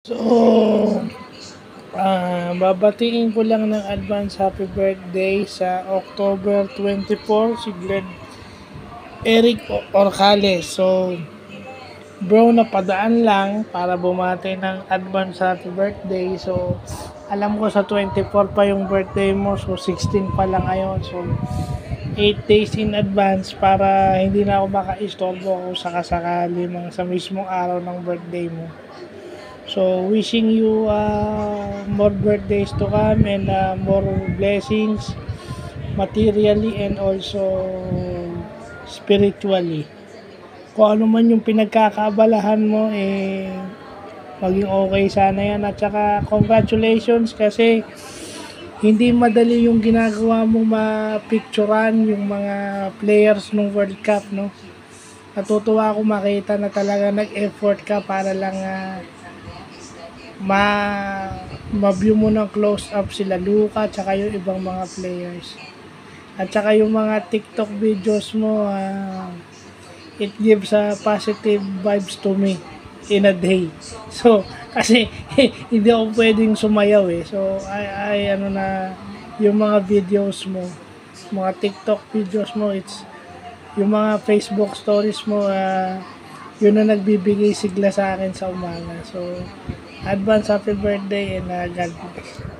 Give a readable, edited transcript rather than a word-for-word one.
So, babatiin ko lang ng advance happy birthday sa October 24 si Glenn Eric Orcales. So, bro, napadaan lang para bumati ng advance happy birthday. So, alam ko sa 24 pa yung birthday mo. So, 16 pa lang ngayon. So, 8 days in advance para hindi na ako maka-istorbo kung sakasakali sa mismong araw ng birthday mo. So, wishing you more birthdays to come and more blessings materially and also spiritually. Kung ano man yung pinagkakaabalahan mo, maging okay sana yan. At saka, congratulations kasi hindi madali yung ginagawa mo mapicturan yung mga players ng World Cup, no? Natutuwa ako makita na talaga nag-effort ka para lang ma-view mo ng close up sila Luka tsaka yung ibang mga players. At saka yung mga TikTok videos mo, it gives positive vibes to me in a day. So, kasi hindi ako pwedeng sumayaw eh. So, yung mga videos mo, mga TikTok videos mo, yung mga Facebook stories mo, yun na nagbibigay sigla sa akin sa umaga. So, advance happy birthday and God bless.